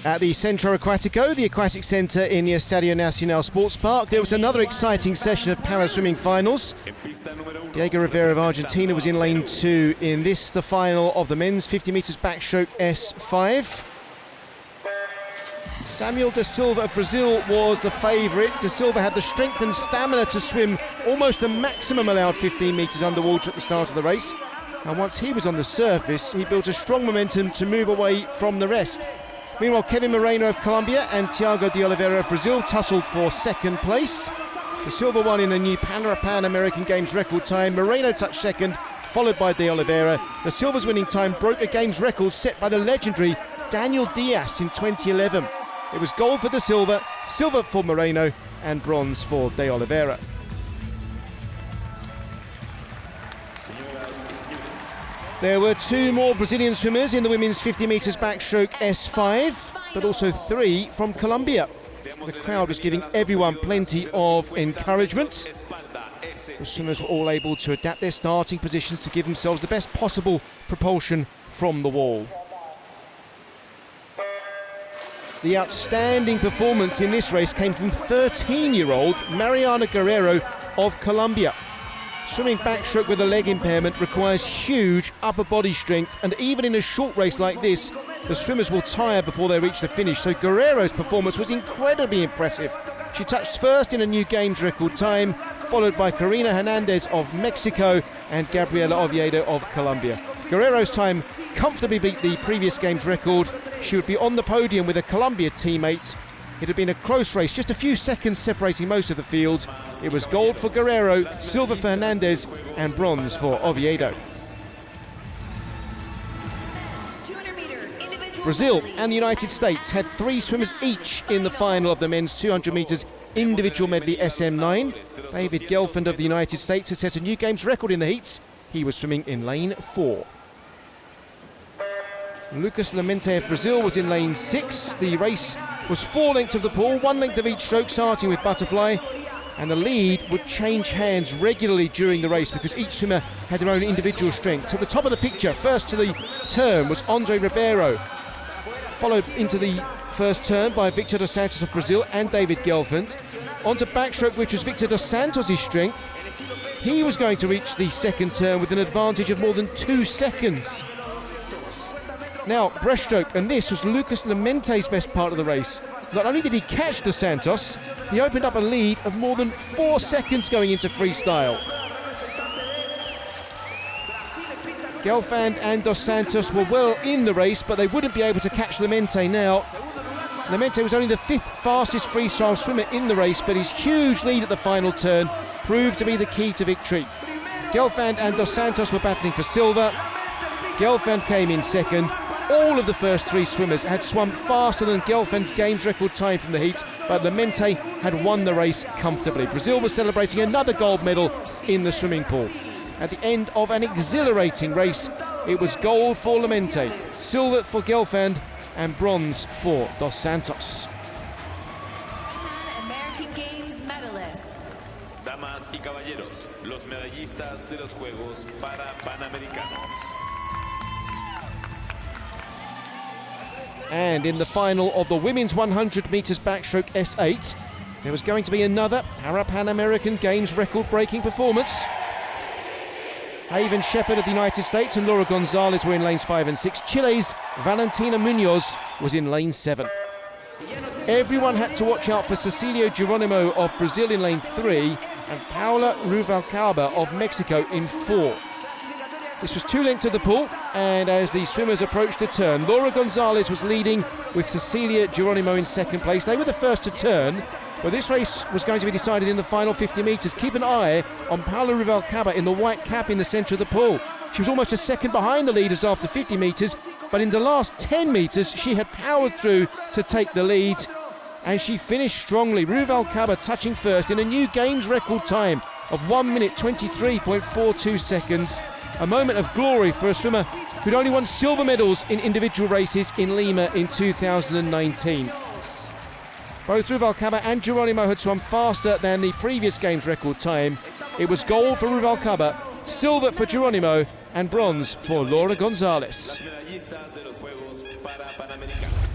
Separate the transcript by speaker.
Speaker 1: At the Centro Aquático, the aquatic centre in the Estadio Nacional Sports Park, there was another exciting session of para-swimming finals. Diego Rivera of Argentina was in lane 2 in this, the final of the men's 50 metres backstroke S5. Samuel da Silva of Brazil was the favourite. Da Silva had the strength and stamina to swim almost the maximum allowed 15 metres underwater at the start of the race. And once he was on the surface, he built a strong momentum to move away from the rest. Meanwhile, Kevin Moreno of Colombia and Thiago de Oliveira of Brazil tussled for second place. Da Silva won in a new Parapan American Games record time. Moreno touched second, followed by de Oliveira. Da Silva's winning time broke a games record set by the legendary Daniel Diaz in 2011. It was gold for da Silva, silver for Moreno, and bronze for de Oliveira. There were 2 more Brazilian swimmers in the women's 50 metres backstroke S5, but also 3 from Colombia. The crowd was giving everyone plenty of encouragement. The swimmers were all able to adapt their starting positions to give themselves the best possible propulsion from the wall. The outstanding performance in this race came from 13-year-old Mariana Guerrero of Colombia. Swimming backstroke with a leg impairment requires huge upper body strength, and even in a short race like this, the swimmers will tire before they reach the finish. So Guerrero's performance was incredibly impressive. She touched first in a new games record time, followed by Karina Hernandez of Mexico and Gabriela Oviedo of Colombia. Guerrero's time comfortably beat the previous games record. She would be on the podium with her Colombia teammates. It had been a close race, just a few seconds separating most of the field. It was gold for Guerrero, silver for Hernandez, and bronze for Oviedo. Brazil and the United States had 3 swimmers each in the final of the men's 200 metres individual medley SM9. David Gelfand of the United States had set a new games record in the heats. He was swimming in lane 4. Lucas Lemente of Brazil was in lane 6. The race was 4 lengths of the pool, 1 length of each stroke, starting with butterfly, and the lead would change hands regularly during the race because each swimmer had their own individual strength. To the top of the picture, first to the turn, was Andre Ribeiro, followed into the first turn by Victor dos Santos of Brazil and David Gelfand. Onto backstroke, which was Victor dos Santos' strength. He was going to reach the second turn with an advantage of more than 2 seconds. Now, breaststroke, and this was Lucas Lemente's best part of the race. Not only did he catch dos Santos, he opened up a lead of more than 4 seconds going into freestyle. Gelfand and dos Santos were well in the race, but they wouldn't be able to catch Lemente now. Lemente was only the 5th fastest freestyle swimmer in the race, but his huge lead at the final turn proved to be the key to victory. Gelfand and dos Santos were battling for silver. Gelfand came in second. All of the first 3 swimmers had swum faster than Gelfand's games record time from the heats, but Lemente had won the race comfortably. Brazil was celebrating another gold medal in the swimming pool. At the end of an exhilarating race, it was gold for Lemente, silver for Gelfand, and bronze for dos Santos.
Speaker 2: Parapan American Games medalists.
Speaker 3: Damas y caballeros, los medallistas de los Juegos Parapan Americanos.
Speaker 1: And in the final of the women's 100 metres backstroke S8, there was going to be another Parapan American Games record-breaking performance. Haven Shepard of the United States and Laura Gonzalez were in lanes 5 and 6. Chile's Valentina Munoz was in lane 7. Everyone had to watch out for Cecilia Geronimo of Brazil in lane 3 and Paula Ruvalcaba of Mexico in 4. This was 2 lengths of the pool, and as the swimmers approached the turn, Laura Gonzalez was leading with Cecilia Geronimo in second place. They were the first to turn, but this race was going to be decided in the final 50 metres. Keep an eye on Paula Ruvalcaba in the white cap in the centre of the pool. She was almost a second behind the leaders after 50 metres, but in the last 10 metres, she had powered through to take the lead, and she finished strongly. Ruvalcaba touching first in a new games record time of 1 minute 23.42 seconds. A moment of glory for a swimmer who'd only won silver medals in individual races in Lima in 2019. Both Ruvalcaba and Geronimo had swum faster than the previous games record time. It was gold for Ruvalcaba, silver for Geronimo, and bronze for Laura Gonzalez.
Speaker 3: Las medallistas de los Juegos Parapan Americanos.